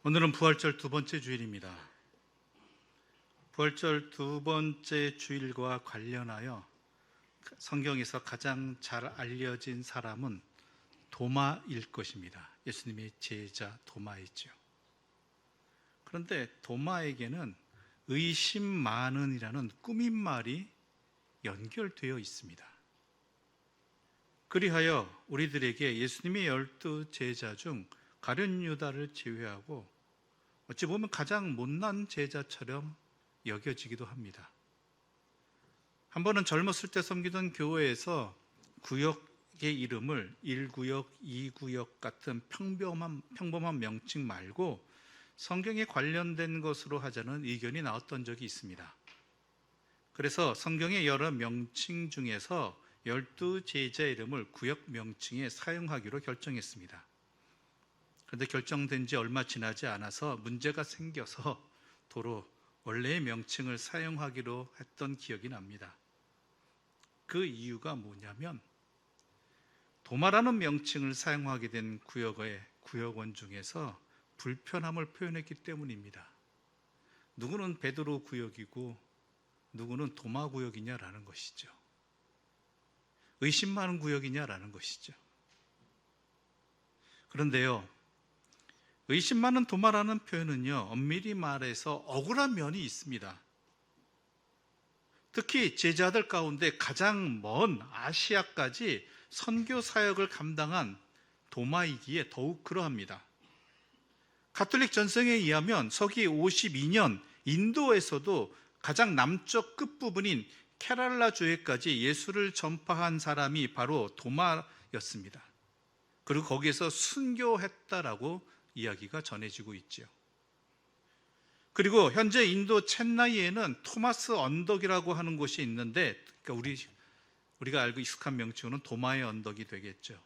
오늘은 부활절 두 번째 주일입니다. 부활절 두 번째 주일과 관련하여 성경에서 가장 잘 알려진 사람은 도마일 것입니다. 예수님의 제자 도마이죠. 그런데 도마에게는 의심 많은이라는 꾸민말이 연결되어 있습니다. 그리하여 우리들에게 예수님의 12 제자 중 가룟 유다를 제외하고 어찌 보면 가장 못난 제자처럼 여겨지기도 합니다. 한 번은 젊었을 때 섬기던 교회에서 구역의 이름을 1구역, 2구역 같은 평범한 명칭 말고 성경에 관련된 것으로 하자는 의견이 나왔던 적이 있습니다. 그래서 성경의 여러 명칭 중에서 12 제자 이름을 구역 명칭에 사용하기로 결정했습니다. 그런데 결정된 지 얼마 지나지 않아서 문제가 생겨서 도로 원래의 명칭을 사용하기로 했던 기억이 납니다. 그 이유가 뭐냐면 도마라는 명칭을 사용하게 된 구역원 중에서 불편함을 표현했기 때문입니다. 누구는 베드로 구역이고 누구는 도마 구역이냐라는 것이죠. 의심 많은 구역이냐라는 것이죠. 그런데요, 의심 많은 도마라는 표현은요, 엄밀히 말해서 억울한 면이 있습니다. 특히 제자들 가운데 가장 먼 아시아까지 선교 사역을 감당한 도마이기에 더욱 그러합니다. 가톨릭 전성에 의하면 서기 52년 인도에서도 가장 남쪽 끝부분인 케랄라 주에까지 예수를 전파한 사람이 바로 도마였습니다. 그리고 거기에서 순교했다라고 이야기가 전해지고 있죠. 그리고 현재 인도 첸나이에는 토마스 언덕이라고 하는 곳이 있는데, 그러니까 우리가 알고 익숙한 명칭으로는 도마의 언덕이 되겠죠.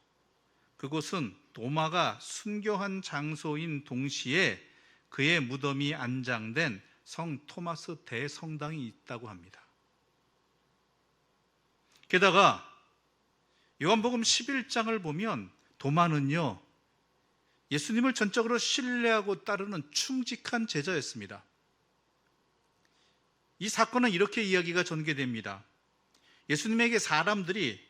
그곳은 도마가 순교한 장소인 동시에 그의 무덤이 안장된 성 토마스 대성당이 있다고 합니다. 게다가 요한복음 11장을 보면 도마는요, 예수님을 전적으로 신뢰하고 따르는 충직한 제자였습니다. 이 사건은 이렇게 이야기가 전개됩니다. 예수님에게 사람들이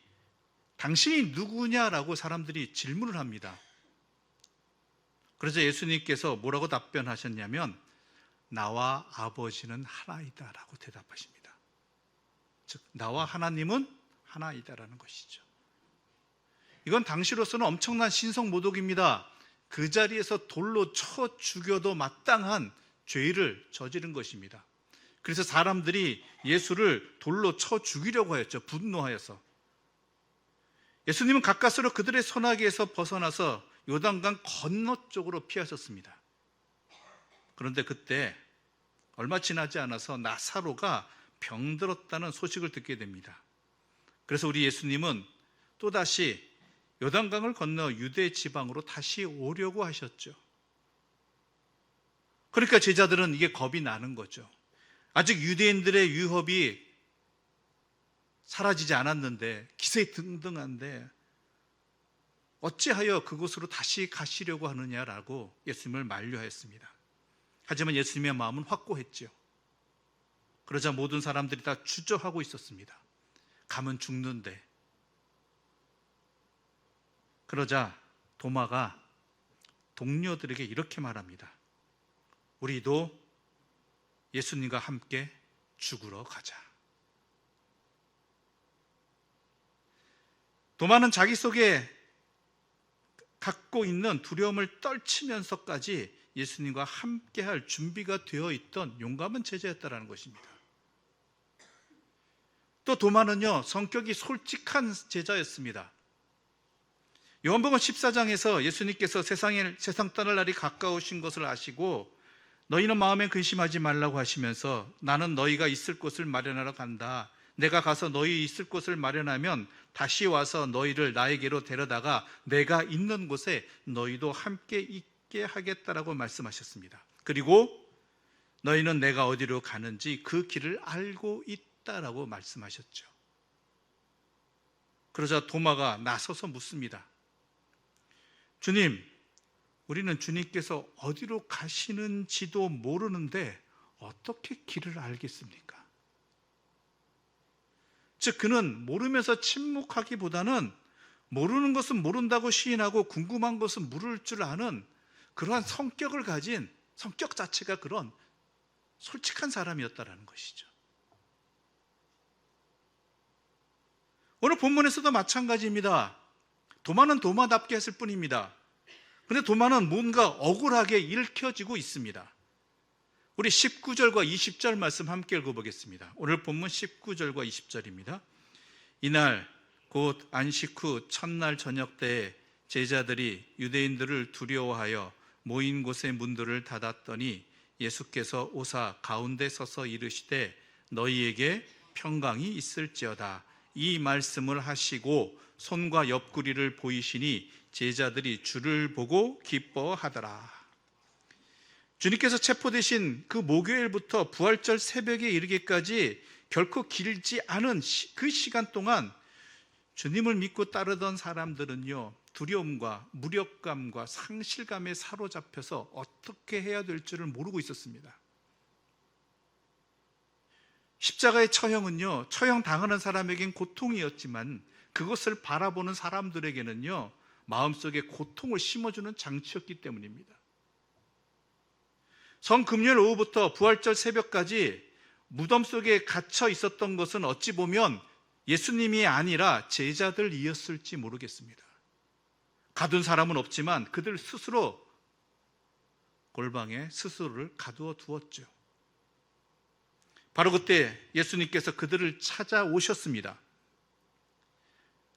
당신이 누구냐라고 사람들이 질문을 합니다. 그래서 예수님께서 뭐라고 답변하셨냐면 나와 아버지는 하나이다 라고 대답하십니다. 즉 나와 하나님은 하나이다라는 것이죠. 이건 당시로서는 엄청난 신성모독입니다. 그 자리에서 돌로 쳐 죽여도 마땅한 죄를 저지른 것입니다. 그래서 사람들이 예수를 돌로 쳐 죽이려고 하였죠. 분노하여서. 예수님은 가까스로 그들의 손아귀에서 벗어나서 요단강 건너 쪽으로 피하셨습니다. 그런데 그때 얼마 지나지 않아서 나사로가 병들었다는 소식을 듣게 됩니다. 그래서 우리 예수님은 또다시 요단강을 건너 유대 지방으로 다시 오려고 하셨죠. 그러니까 제자들은 이게 겁이 나는 거죠. 아직 유대인들의 유협이 사라지지 않았는데, 기세등등한데 어찌하여 그곳으로 다시 가시려고 하느냐라고 예수님을 만류하였습니다. 하지만 예수님의 마음은 확고했죠. 그러자 모든 사람들이 다 주저하고 있었습니다. 가면 죽는데. 그러자 도마가 동료들에게 이렇게 말합니다. 우리도 예수님과 함께 죽으러 가자. 도마는 자기 속에 갖고 있는 두려움을 떨치면서까지 예수님과 함께 할 준비가 되어 있던 용감한 제자였다는 것입니다. 또 도마는요, 성격이 솔직한 제자였습니다. 요한복음 14장에서 예수님께서 세상 떠날 날이 가까우신 것을 아시고 너희는 마음에 근심하지 말라고 하시면서 나는 너희가 있을 곳을 마련하러 간다. 내가 가서 너희 있을 곳을 마련하면 다시 와서 너희를 나에게로 데려다가 내가 있는 곳에 너희도 함께 있게 하겠다라고 말씀하셨습니다. 그리고 너희는 내가 어디로 가는지 그 길을 알고 있다라고 말씀하셨죠. 그러자 도마가 나서서 묻습니다. 주님, 우리는 주님께서 어디로 가시는지도 모르는데 어떻게 길을 알겠습니까? 즉 그는 모르면서 침묵하기보다는 모르는 것은 모른다고 시인하고 궁금한 것은 물을 줄 아는 그러한 성격을 가진, 성격 자체가 그런 솔직한 사람이었다라는 것이죠. 오늘 본문에서도 마찬가지입니다. 도마는 도마답게 했을 뿐입니다. 그런데 도마는 뭔가 억울하게 읽혀지고 있습니다. 우리 19절과 20절 말씀 함께 읽어보겠습니다. 오늘 본문 19절과 20절입니다. 이날 곧 안식 후 첫날 저녁 때에 제자들이 유대인들을 두려워하여 모인 곳의 문들을 닫았더니 예수께서 오사 가운데 서서 이르시되 너희에게 평강이 있을지어다. 이 말씀을 하시고 손과 옆구리를 보이시니 제자들이 주를 보고 기뻐하더라. 주님께서 체포되신 그 목요일부터 부활절 새벽에 이르기까지 결코 길지 않은 그 시간 동안 주님을 믿고 따르던 사람들은요, 두려움과 무력감과 상실감에 사로잡혀서 어떻게 해야 될 줄을 모르고 있었습니다. 십자가의 처형은요, 처형당하는 사람에겐 고통이었지만 그것을 바라보는 사람들에게는요, 마음속에 고통을 심어주는 장치였기 때문입니다. 성금요일 오후부터 부활절 새벽까지 무덤 속에 갇혀 있었던 것은 어찌 보면 예수님이 아니라 제자들이었을지 모르겠습니다. 가둔 사람은 없지만 그들 스스로 골방에 스스로를 가두어 두었죠. 바로 그때 예수님께서 그들을 찾아오셨습니다.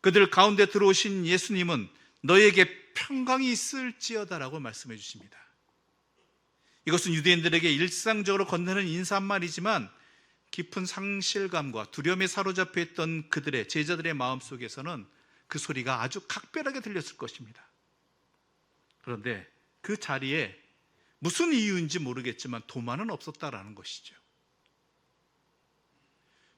그들 가운데 들어오신 예수님은 너에게 평강이 있을지어다라고 말씀해 주십니다. 이것은 유대인들에게 일상적으로 건네는 인사말이지만 깊은 상실감과 두려움에 사로잡혀 있던 그들의 제자들의 마음속에서는 그 소리가 아주 각별하게 들렸을 것입니다. 그런데 그 자리에 무슨 이유인지 모르겠지만 도마는 없었다라는 것이죠.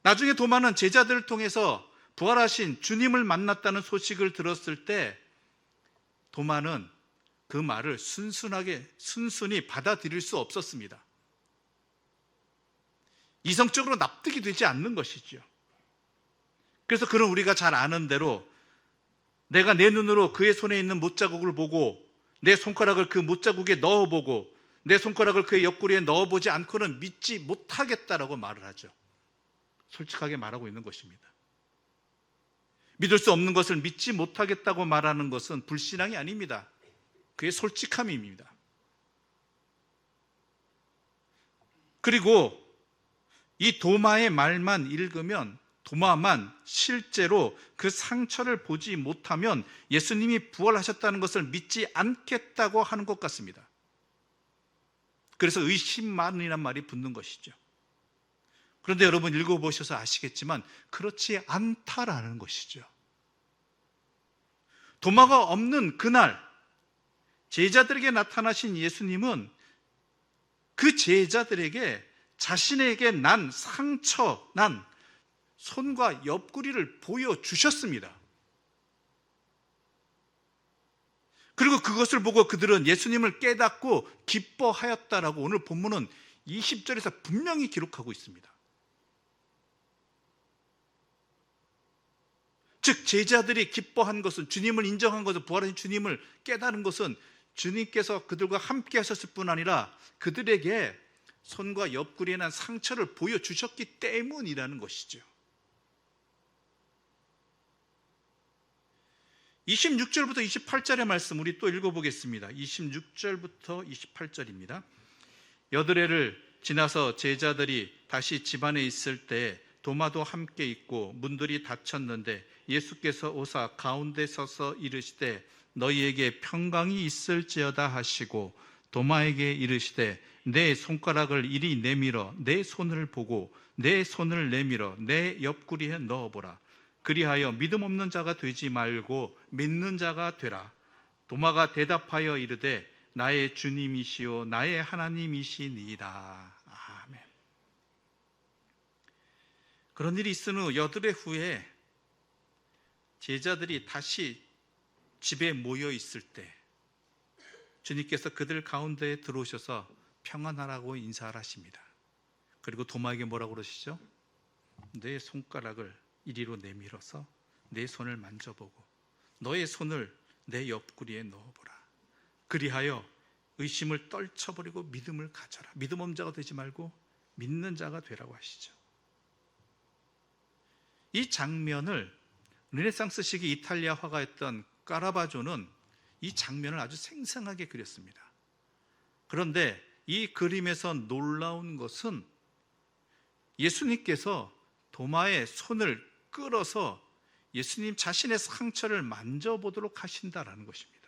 나중에 도마는 제자들을 통해서 부활하신 주님을 만났다는 소식을 들었을 때 도마는 그 말을 순순히 받아들일 수 없었습니다. 이성적으로 납득이 되지 않는 것이죠. 그래서 그는 우리가 잘 아는 대로 내가 내 눈으로 그의 손에 있는 못자국을 보고 내 손가락을 그 못자국에 넣어보고 내 손가락을 그의 옆구리에 넣어보지 않고는 믿지 못하겠다라고 말을 하죠. 솔직하게 말하고 있는 것입니다. 믿을 수 없는 것을 믿지 못하겠다고 말하는 것은 불신앙이 아닙니다. 그게 솔직함입니다. 그리고 이 도마의 말만 읽으면 도마만 실제로 그 상처를 보지 못하면 예수님이 부활하셨다는 것을 믿지 않겠다고 하는 것 같습니다. 그래서 의심만이란 말이 붙는 것이죠. 그런데 여러분 읽어보셔서 아시겠지만 그렇지 않다라는 것이죠. 도마가 없는 그날 제자들에게 나타나신 예수님은 그 제자들에게 자신에게 난 상처, 난 손과 옆구리를 보여주셨습니다. 그리고 그것을 보고 그들은 예수님을 깨닫고 기뻐하였다라고 오늘 본문은 20절에서 분명히 기록하고 있습니다. 즉 제자들이 기뻐한 것은, 주님을 인정한 것은, 부활하신 주님을 깨달은 것은 주님께서 그들과 함께 하셨을 뿐 아니라 그들에게 손과 옆구리에 난 상처를 보여주셨기 때문이라는 것이죠. 26절부터 28절의 말씀 우리 또 읽어보겠습니다. 26절부터 28절입니다. 여드레를 지나서 제자들이 다시 집안에 있을 때 도마도 함께 있고 문들이 닫혔는데 예수께서 오사 가운데 서서 이르시되 너희에게 평강이 있을지어다 하시고 도마에게 이르시되 내 손가락을 이리 내밀어 내 손을 보고 내 손을 내밀어 내 옆구리에 넣어보라. 그리하여 믿음 없는 자가 되지 말고 믿는 자가 되라. 도마가 대답하여 이르되 나의 주님이시오 나의 하나님이시니이다. 아멘. 그런 일이 있은 후 여드레 후에 제자들이 다시 집에 모여 있을 때 주님께서 그들 가운데에 들어오셔서 평안하라고 인사를 하십니다. 그리고 도마에게 뭐라고 그러시죠? 내 손가락을 이리로 내밀어서 내 손을 만져보고 너의 손을 내 옆구리에 넣어보라. 그리하여 의심을 떨쳐버리고 믿음을 가져라. 믿음 없는 자가 되지 말고 믿는 자가 되라고 하시죠. 이 장면을 르네상스식의 이탈리아 화가였던 까라바조는 이 장면을 아주 생생하게 그렸습니다. 그런데 이 그림에서 놀라운 것은 예수님께서 도마의 손을 끌어서 예수님 자신의 상처를 만져보도록 하신다라는 것입니다.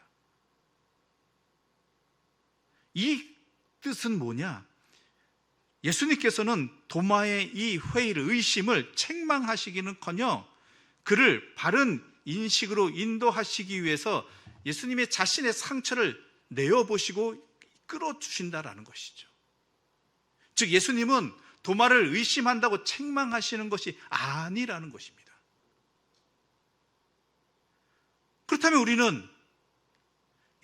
이 뜻은 뭐냐? 예수님께서는 도마의 이 회의를, 의심을 책망하시기는커녕 그를 바른 인식으로 인도하시기 위해서 예수님의 자신의 상처를 내어보시고 끌어주신다라는 것이죠. 즉 예수님은 도마를 의심한다고 책망하시는 것이 아니라는 것입니다. 그렇다면 우리는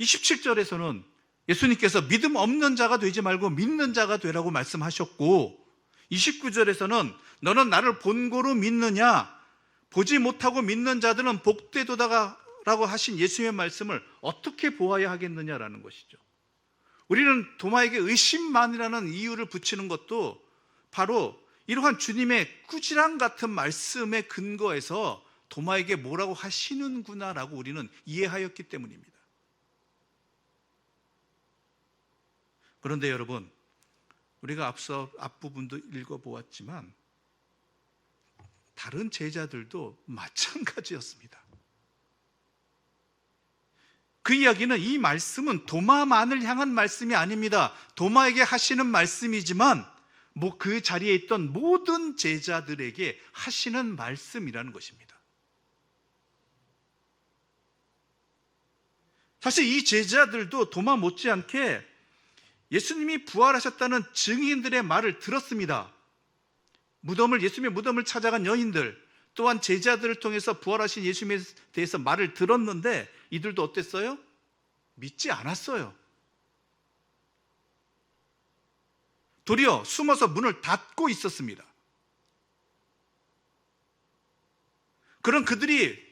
27절에서는 예수님께서 믿음 없는 자가 되지 말고 믿는 자가 되라고 말씀하셨고, 29절에서는 너는 나를 본고로 믿느냐, 보지 못하고 믿는 자들은 복되도다라고 하신 예수님의 말씀을 어떻게 보아야 하겠느냐라는 것이죠. 우리는 도마에게 의심만이라는 이유를 붙이는 것도 바로 이러한 주님의 꾸지람 같은 말씀에 근거해서 도마에게 뭐라고 하시는구나라고 우리는 이해하였기 때문입니다. 그런데 여러분, 우리가 앞서 앞부분도 읽어보았지만 다른 제자들도 마찬가지였습니다. 그 이야기는, 이 말씀은 도마만을 향한 말씀이 아닙니다. 도마에게 하시는 말씀이지만 그 자리에 있던 모든 제자들에게 하시는 말씀이라는 것입니다. 사실 이 제자들도 도마 못지않게 예수님이 부활하셨다는 증인들의 말을 들었습니다. 예수님의 무덤을 찾아간 여인들, 또한 제자들을 통해서 부활하신 예수님에 대해서 말을 들었는데 이들도 어땠어요? 믿지 않았어요. 도리어 숨어서 문을 닫고 있었습니다. 그런 그들이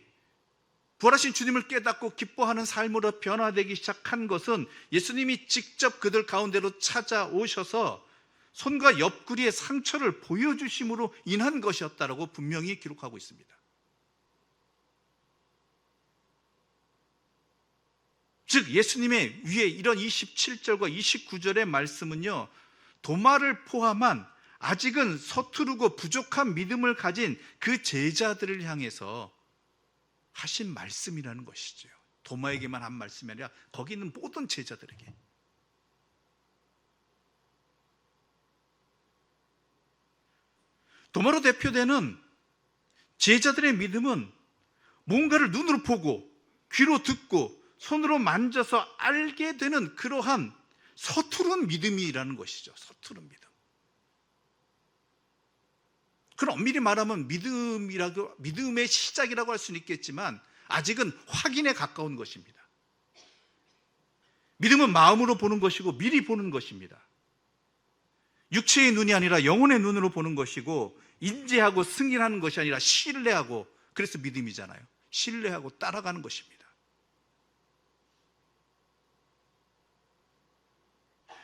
부활하신 주님을 깨닫고 기뻐하는 삶으로 변화되기 시작한 것은 예수님이 직접 그들 가운데로 찾아오셔서 손과 옆구리의 상처를 보여주심으로 인한 것이었다라고 분명히 기록하고 있습니다. 즉 예수님의 위에 이런 27절과 29절의 말씀은요, 도마를 포함한 아직은 서투르고 부족한 믿음을 가진 그 제자들을 향해서 하신 말씀이라는 것이죠. 도마에게만 한 말씀이 아니라 거기 있는 모든 제자들에게. 도마로 대표되는 제자들의 믿음은 뭔가를 눈으로 보고 귀로 듣고 손으로 만져서 알게 되는 그러한 서투른 믿음이라는 것이죠. 서투른 믿음. 그럼 엄밀히 말하면 믿음의 시작이라고 할 수는 있겠지만 아직은 확인에 가까운 것입니다. 믿음은 마음으로 보는 것이고 미리 보는 것입니다. 육체의 눈이 아니라 영혼의 눈으로 보는 것이고, 인지하고 승인하는 것이 아니라 신뢰하고, 그래서 믿음이잖아요. 신뢰하고 따라가는 것입니다.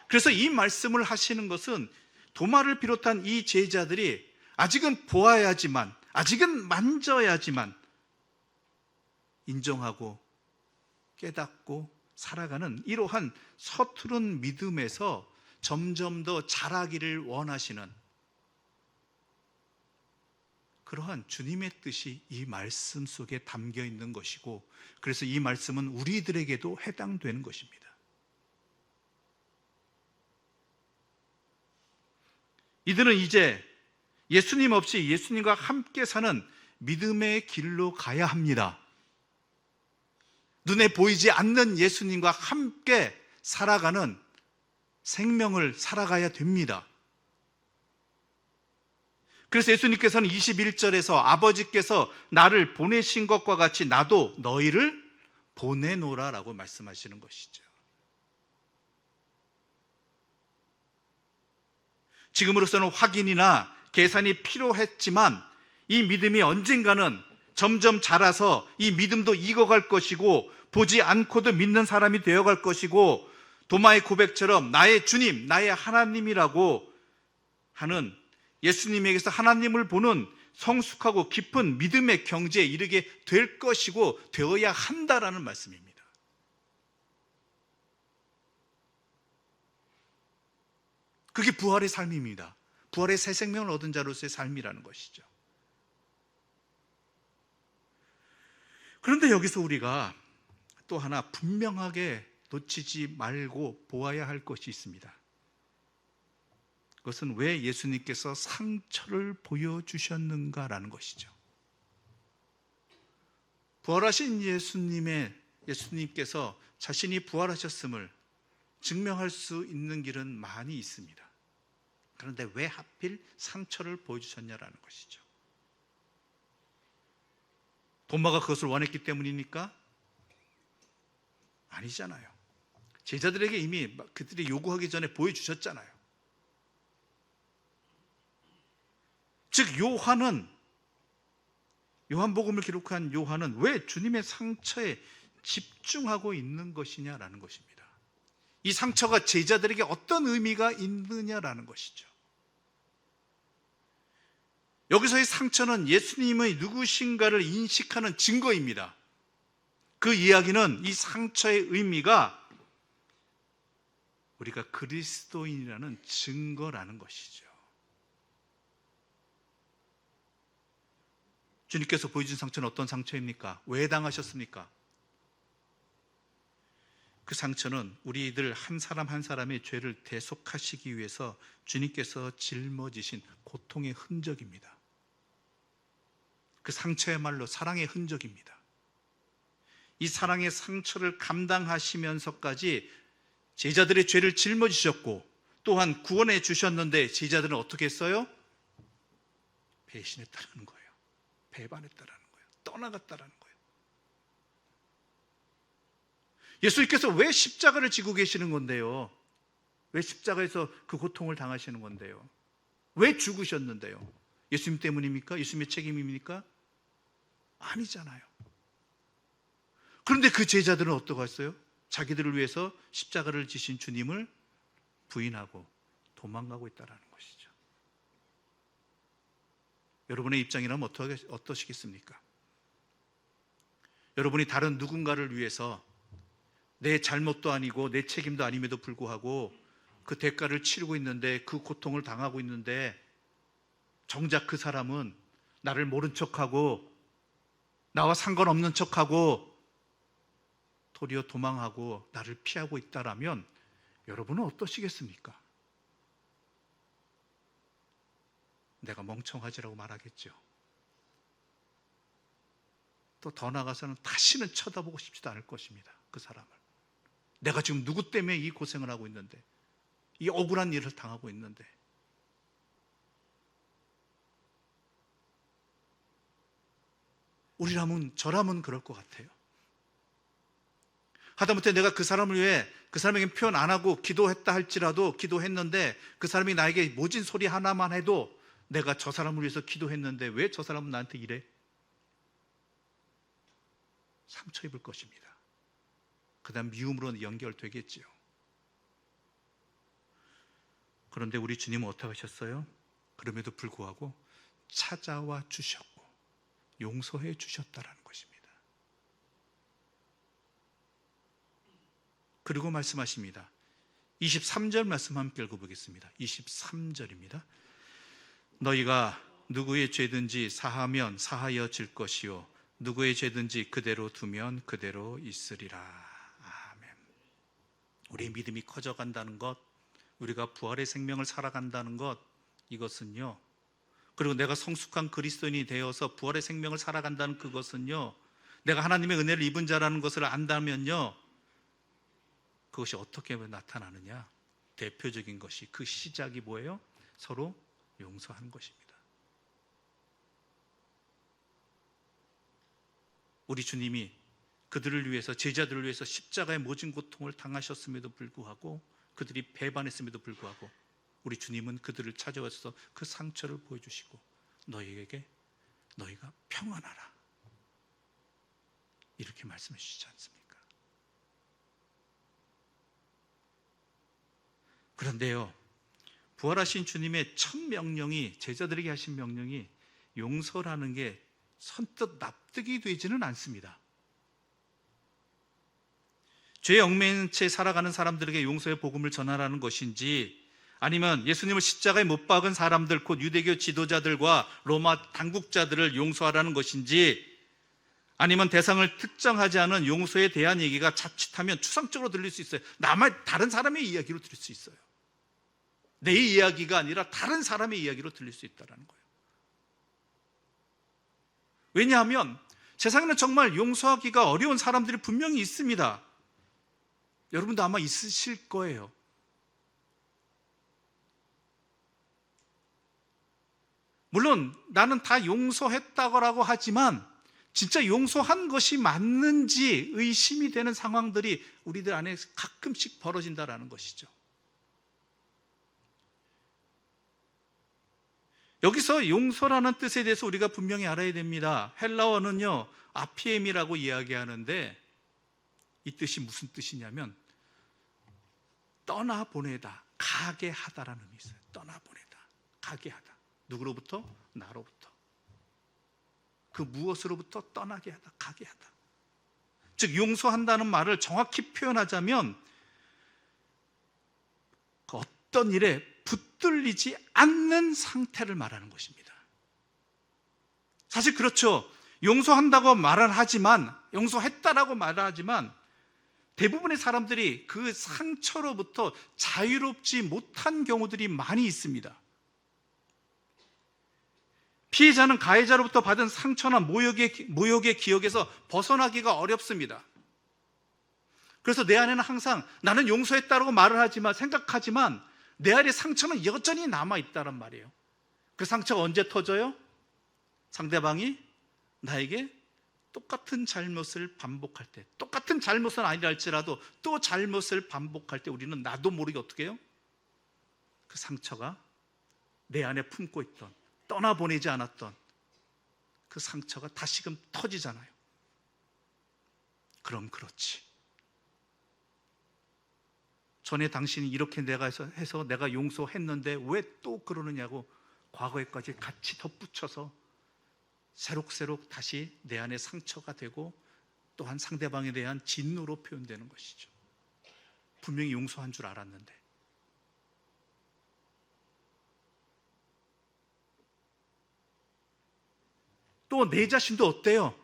그래서 이 말씀을 하시는 것은 도마를 비롯한 이 제자들이 아직은 보아야지만, 아직은 만져야지만 인정하고 깨닫고 살아가는 이러한 서투른 믿음에서 점점 더 자라기를 원하시는 그러한 주님의 뜻이 이 말씀 속에 담겨 있는 것이고, 그래서 이 말씀은 우리들에게도 해당되는 것입니다. 이들은 이제 예수님 없이 예수님과 함께 사는 믿음의 길로 가야 합니다. 눈에 보이지 않는 예수님과 함께 살아가는 생명을 살아가야 됩니다. 그래서 예수님께서는 21절에서 아버지께서 나를 보내신 것과 같이 나도 너희를 보내노라 라고 말씀하시는 것이죠. 지금으로서는 확인이나 계산이 필요했지만 이 믿음이 언젠가는 점점 자라서 이 믿음도 익어갈 것이고 보지 않고도 믿는 사람이 되어갈 것이고 도마의 고백처럼 나의 주님, 나의 하나님이라고 하는 예수님에게서 하나님을 보는 성숙하고 깊은 믿음의 경지에 이르게 될 것이고 되어야 한다라는 말씀입니다. 그게 부활의 삶입니다. 부활의 새 생명을 얻은 자로서의 삶이라는 것이죠. 그런데 여기서 우리가 또 하나 분명하게 놓치지 말고 보아야 할 것이 있습니다. 그것은 왜 예수님께서 상처를 보여주셨는가라는 것이죠. 부활하신 예수님께서 자신이 부활하셨음을 증명할 수 있는 길은 많이 있습니다. 그런데 왜 하필 상처를 보여주셨냐라는 것이죠. 도마가 그것을 원했기 때문입니까? 아니잖아요. 제자들에게 이미 그들이 요구하기 전에 보여주셨잖아요. 즉 요한복음을 기록한 요한은 왜 주님의 상처에 집중하고 있는 것이냐라는 것입니다. 이 상처가 제자들에게 어떤 의미가 있느냐라는 것이죠. 여기서의 상처는 예수님의 누구신가를 인식하는 증거입니다. 그 이야기는 이 상처의 의미가 우리가 그리스도인이라는 증거라는 것이죠. 주님께서 보여준 상처는 어떤 상처입니까? 왜 당하셨습니까? 그 상처는 우리들 한 사람 한 사람의 죄를 대속하시기 위해서 주님께서 짊어지신 고통의 흔적입니다. 그 상처야말로 사랑의 흔적입니다. 이 사랑의 상처를 감당하시면서까지 제자들의 죄를 짊어지셨고 또한 구원해 주셨는데 제자들은 어떻게 했어요? 배신했다는 거예요. 배반했다라는 거예요. 떠나갔다라는 거예요. 예수님께서 왜 십자가를 지고 계시는 건데요? 왜 십자가에서 그 고통을 당하시는 건데요? 왜 죽으셨는데요? 예수님 때문입니까? 예수님의 책임입니까? 아니잖아요. 그런데 그 제자들은 어떻게 했어요? 자기들을 위해서 십자가를 지신 주님을 부인하고 도망가고 있다는 것이죠. 여러분의 입장이라면 어떠시겠습니까? 여러분이 다른 누군가를 위해서 내 잘못도 아니고 내 책임도 아님에도 불구하고 그 대가를 치르고 있는데 그 고통을 당하고 있는데 정작 그 사람은 나를 모른 척하고 나와 상관없는 척하고 도리어 도망하고 나를 피하고 있다라면 여러분은 어떠시겠습니까? 내가 멍청하지라고 말하겠죠. 또 더 나아가서는 다시는 쳐다보고 싶지도 않을 것입니다. 그 사람을. 내가 지금 누구 때문에 이 고생을 하고 있는데, 이 억울한 일을 당하고 있는데. 저라면 그럴 것 같아요. 하다못해 내가 그 사람을 위해 그 사람에게 표현 안 하고 기도했다 할지라도 기도했는데 그 사람이 나에게 모진 소리 하나만 해도 내가 저 사람을 위해서 기도했는데 왜 저 사람은 나한테 이래? 상처 입을 것입니다. 그 다음 미움으로 연결되겠지요. 그런데 우리 주님은 어떻게 하셨어요? 그럼에도 불구하고 찾아와 주셨고 용서해 주셨다라는 것입니다. 그리고 말씀하십니다. 23절 말씀 함께 읽어보겠습니다. 23절입니다. 너희가 누구의 죄든지 사하면 사하여질 것이요 누구의 죄든지 그대로 두면 그대로 있으리라. 아멘. 우리의 믿음이 커져간다는 것, 우리가 부활의 생명을 살아간다는 것, 이것은요, 그리고 내가 성숙한 그리스도인이 되어서 부활의 생명을 살아간다는 그것은요, 내가 하나님의 은혜를 입은 자라는 것을 안다면요, 그것이 어떻게 나타나느냐? 대표적인 것이 그 시작이 뭐예요? 서로 용서하는 것입니다. 우리 주님이 그들을 위해서, 제자들을 위해서 십자가의 모진 고통을 당하셨음에도 불구하고, 그들이 배반했음에도 불구하고 우리 주님은 그들을 찾아와서 그 상처를 보여주시고 너희에게 너희가 평안하라 이렇게 말씀해 주시지 않습니까? 그런데요, 부활하신 주님의 첫 명령이, 제자들에게 하신 명령이 용서라는 게 선뜻 납득이 되지는 않습니다. 죄에 얽매인 채 살아가는 사람들에게 용서의 복음을 전하라는 것인지, 아니면 예수님을 십자가에 못 박은 사람들, 곧 유대교 지도자들과 로마 당국자들을 용서하라는 것인지, 아니면 대상을 특정하지 않은 용서에 대한 얘기가 자칫하면 추상적으로 들릴 수 있어요. 다른 사람의 이야기로 들릴 수 있어요. 내 이야기가 아니라 다른 사람의 이야기로 들릴 수 있다는 거예요. 왜냐하면 세상에는 정말 용서하기가 어려운 사람들이 분명히 있습니다. 여러분도 아마 있으실 거예요. 물론 나는 다 용서했다고 하지만 진짜 용서한 것이 맞는지 의심이 되는 상황들이 우리들 안에 가끔씩 벌어진다는 것이죠. 여기서 용서라는 뜻에 대해서 우리가 분명히 알아야 됩니다. 헬라어는요, 아피엠이라고 이야기하는데 이 뜻이 무슨 뜻이냐면 떠나보내다, 가게 하다라는 의미 있어요. 떠나보내다, 가게 하다. 누구로부터? 나로부터. 그 무엇으로부터? 떠나게 하다, 가게 하다. 즉 용서한다는 말을 정확히 표현하자면 어떤 일에 붙들리지 않는 상태를 말하는 것입니다. 사실 그렇죠. 용서한다고 말을 하지만, 용서했다라고 말을 하지만 대부분의 사람들이 그 상처로부터 자유롭지 못한 경우들이 많이 있습니다. 피해자는 가해자로부터 받은 상처나 모욕의 기억에서 벗어나기가 어렵습니다. 그래서 내 안에는 항상 나는 용서했다고 말을 하지만, 생각하지만 내 안에 상처는 여전히 남아있다란 말이에요. 그 상처가 언제 터져요? 상대방이 나에게 똑같은 잘못을 반복할 때, 똑같은 잘못은 아니라 할지라도 또 잘못을 반복할 때 우리는 나도 모르게 어떻게 해요? 그 상처가 내 안에 품고 있던, 떠나보내지 않았던 그 상처가 다시금 터지잖아요. 그럼 그렇지. 전에 당신이 이렇게 해서 내가 용서했는데 왜 또 그러느냐고 과거에까지 같이 덧붙여서 새록새록 다시 내 안에 상처가 되고 또한 상대방에 대한 진노로 표현되는 것이죠. 분명히 용서한 줄 알았는데. 또 내 자신도 어때요?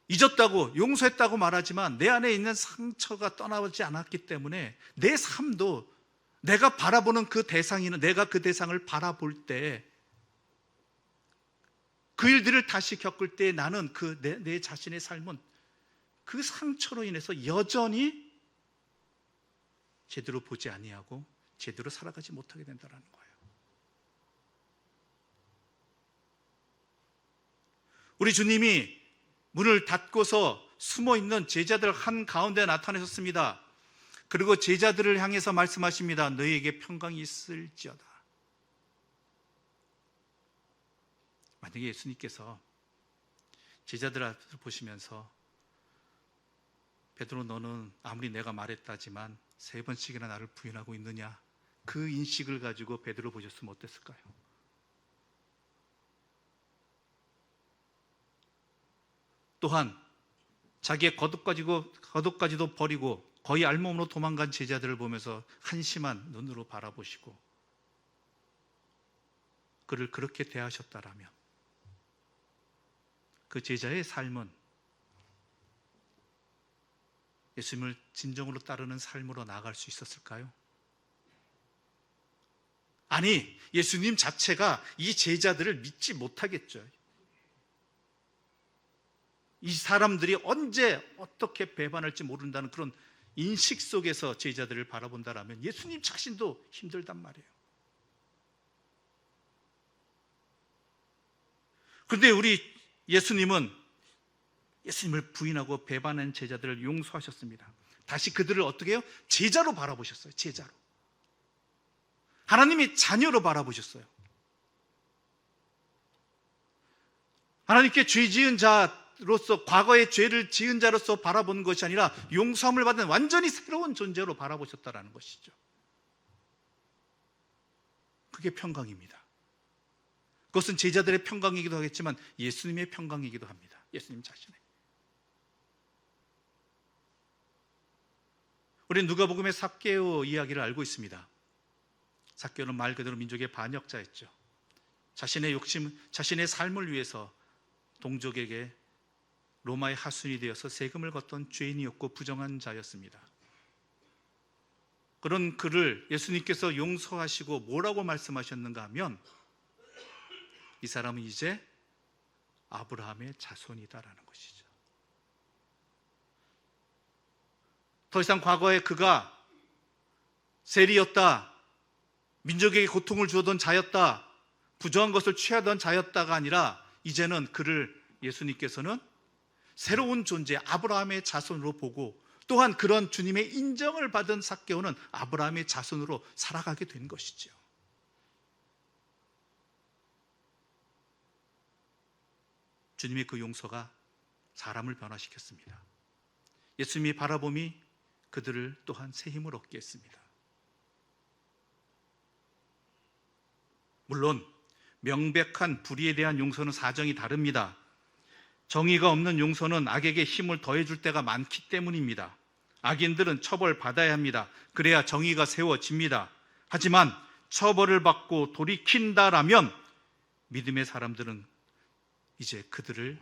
잊었다고, 용서했다고 말하지만 내 안에 있는 상처가 떠나지 않았기 때문에 내 삶도 내가 바라보는 그 대상이나 내가 그 대상을 바라볼 때 그 일들을 다시 겪을 때 나는 내 자신의 삶은 그 상처로 인해서 여전히 제대로 보지 아니하고 제대로 살아가지 못하게 된다는 거예요. 우리 주님이 문을 닫고서 숨어있는 제자들 한가운데 나타나셨습니다. 그리고 제자들을 향해서 말씀하십니다. 너희에게 평강이 있을지어다. 만약에 예수님께서 제자들 앞을 보시면서 베드로 너는 아무리 내가 말했다지만 3번씩이나 나를 부인하고 있느냐, 그 인식을 가지고 베드로 보셨으면 어땠을까요? 또한 자기의 겉옷까지도 버리고 거의 알몸으로 도망간 제자들을 보면서 한심한 눈으로 바라보시고 그를 그렇게 대하셨다라면 그 제자의 삶은 예수님을 진정으로 따르는 삶으로 나아갈 수 있었을까요? 아니, 예수님 자체가 이 제자들을 믿지 못하겠죠. 이 사람들이 언제 어떻게 배반할지 모른다는 그런 인식 속에서 제자들을 바라본다라면 예수님 자신도 힘들단 말이에요. 그런데 우리 예수님은 예수님을 부인하고 배반한 제자들을 용서하셨습니다. 다시 그들을 어떻게 해요? 제자로 바라보셨어요. 제자로. 하나님의 자녀로 바라보셨어요. 하나님께 죄 지은 자로서, 과거의 죄를 지은 자로서 바라보는 것이 아니라 용서함을 받은 완전히 새로운 존재로 바라보셨다라는 것이죠. 그게 평강입니다. 그것은 제자들의 평강이기도 하겠지만 예수님의 평강이기도 합니다. 예수님 자신의. 우리는 누가복음의 삭개오 이야기를 알고 있습니다. 삭개오는 말 그대로 민족의 반역자였죠. 자신의 욕심, 자신의 삶을 위해서 동족에게 로마의 하순이 되어서 세금을 걷던 죄인이었고 부정한 자였습니다. 그런 그를 예수님께서 용서하시고 뭐라고 말씀하셨는가 하면, 이 사람은 이제 아브라함의 자손이다라는 것이죠. 더 이상 과거에 그가 세리였다, 민족에게 고통을 주었던 자였다, 부정한 것을 취하던 자였다가 아니라 이제는 그를 예수님께서는 새로운 존재, 아브라함의 자손으로 보고, 또한 그런 주님의 인정을 받은 삭개오는 아브라함의 자손으로 살아가게 된 것이죠. 주님의 그 용서가 사람을 변화시켰습니다. 예수님의 바라봄이 그들을 또한 새 힘을 얻게 했습니다. 물론 명백한 불의에 대한 용서는 사정이 다릅니다. 정의가 없는 용서는 악에게 힘을 더해줄 때가 많기 때문입니다. 악인들은 처벌받아야 합니다. 그래야 정의가 세워집니다. 하지만 처벌을 받고 돌이킨다라면 믿음의 사람들은 이제 그들을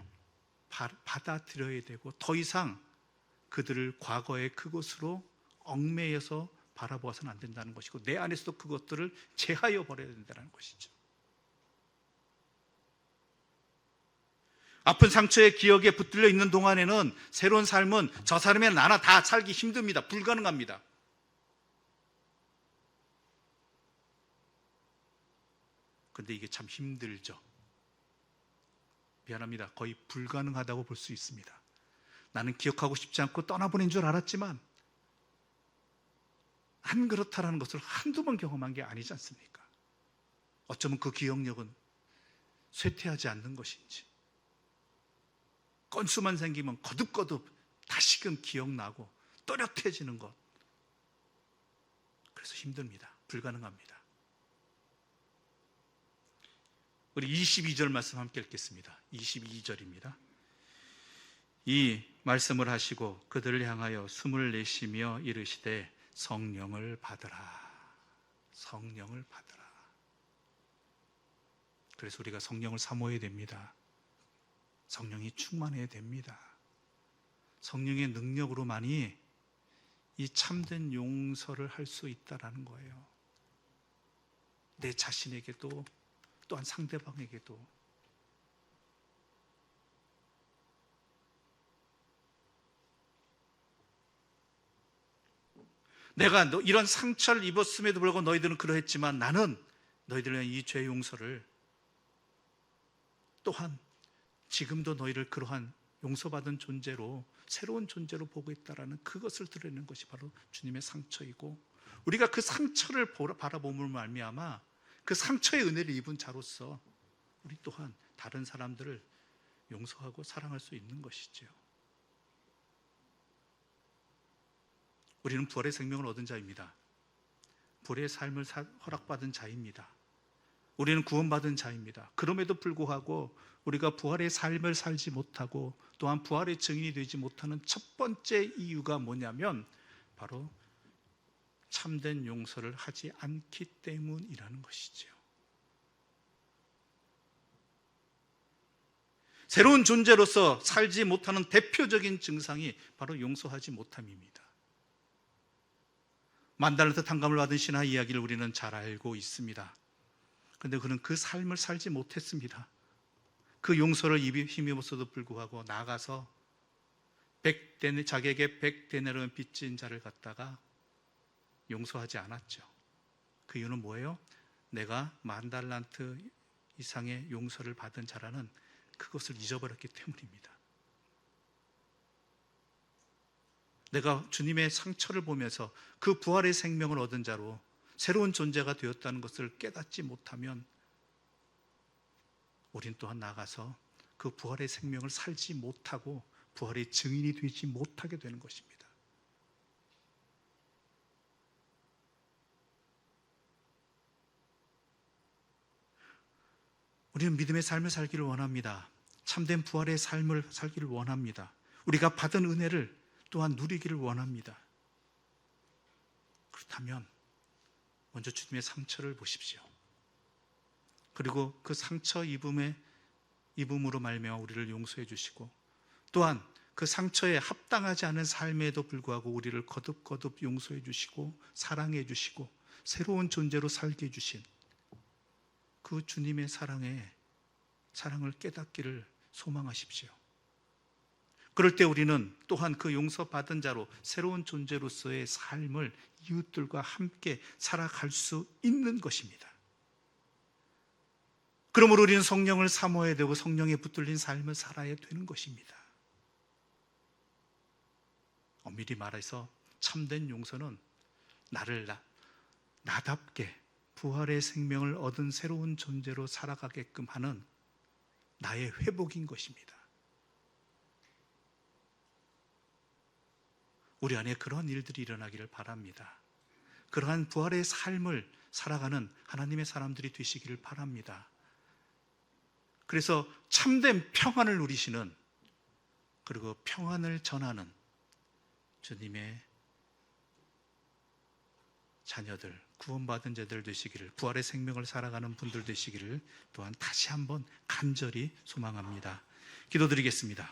받아들여야 되고, 더 이상 그들을 과거의 그것으로 얽매여서 바라보아서는 안 된다는 것이고, 내 안에서도 그것들을 제하여 버려야 된다는 것이죠. 아픈 상처의 기억에 붙들려 있는 동안에는 새로운 삶은 저 사람이나 나나 다 살기 힘듭니다. 불가능합니다. 그런데 이게 참 힘들죠. 미안합니다. 거의 불가능하다고 볼 수 있습니다. 나는 기억하고 싶지 않고 떠나보낸 줄 알았지만 안 그렇다라는 것을 한두 번 경험한 게 아니지 않습니까? 어쩌면 그 기억력은 쇠퇴하지 않는 것인지, 건수만 생기면 거듭거듭 다시금 기억나고 또렷해지는 것, 그래서 힘듭니다. 불가능합니다. 우리 22절 말씀 함께 읽겠습니다. 22절입니다. 이 말씀을 하시고 그들을 향하여 숨을 내쉬며 이르시되 성령을 받으라. 성령을 받으라. 그래서 우리가 성령을 사모해야 됩니다. 성령이 충만해야 됩니다. 성령의 능력으로만이 이 참된 용서를 할 수 있다라는 거예요. 내 자신에게도 또한 상대방에게도. 내가 이런 상처를 입었음에도 불구하고 너희들은 그러했지만 나는 너희들의 이 죄 용서를, 또한 지금도 너희를 그러한 용서받은 존재로, 새로운 존재로 보고 있다라는 그것을 드러내는 것이 바로 주님의 상처이고, 우리가 그 상처를 바라봄으로 말미암아 그 상처의 은혜를 입은 자로서 우리 또한 다른 사람들을 용서하고 사랑할 수 있는 것이지요. 우리는 부활의 생명을 얻은 자입니다. 부활의 삶을 허락받은 자입니다. 우리는 구원받은 자입니다. 그럼에도 불구하고 우리가 부활의 삶을 살지 못하고 또한 부활의 증인이 되지 못하는 첫 번째 이유가 뭐냐면 바로 참된 용서를 하지 않기 때문이라는 것이죠. 새로운 존재로서 살지 못하는 대표적인 증상이 바로 용서하지 못함입니다. 만달란트 탕감을 받은 신하 이야기를 우리는 잘 알고 있습니다. 그런데 그는 그 삶을 살지 못했습니다. 그 용서를 힘입었어도 불구하고 나가서 자기에게 100데나리온 빚진 자를 갖다가 용서하지 않았죠. 그 이유는 뭐예요? 내가 10,000달란트 이상의 용서를 받은 자라는 그것을 잊어버렸기 때문입니다. 내가 주님의 상처를 보면서 그 부활의 생명을 얻은 자로 새로운 존재가 되었다는 것을 깨닫지 못하면 우린 또한 나가서 그 부활의 생명을 살지 못하고 부활의 증인이 되지 못하게 되는 것입니다. 우리는 믿음의 삶을 살기를 원합니다. 참된 부활의 삶을 살기를 원합니다. 우리가 받은 은혜를 또한 누리기를 원합니다. 그렇다면 먼저 주님의 상처를 보십시오. 그리고 그 상처 입음으로 말미암아 우리를 용서해 주시고, 또한 그 상처에 합당하지 않은 삶에도 불구하고 우리를 거듭거듭 용서해 주시고 사랑해 주시고 새로운 존재로 살게 해주신 그 주님의 사랑을 깨닫기를 소망하십시오. 그럴 때 우리는 또한 그 용서받은 자로 새로운 존재로서의 삶을 이웃들과 함께 살아갈 수 있는 것입니다. 그러므로 우리는 성령을 사모해야 되고 성령에 붙들린 삶을 살아야 되는 것입니다. 엄밀히 말해서 참된 용서는 나답게 부활의 생명을 얻은 새로운 존재로 살아가게끔 하는 나의 회복인 것입니다. 우리 안에 그런 일들이 일어나기를 바랍니다. 그러한 부활의 삶을 살아가는 하나님의 사람들이 되시기를 바랍니다. 그래서 참된 평안을 누리시는, 그리고 평안을 전하는 주님의 자녀들, 구원받은 자들 되시기를, 부활의 생명을 살아가는 분들 되시기를 또한 다시 한번 간절히 소망합니다. 기도드리겠습니다.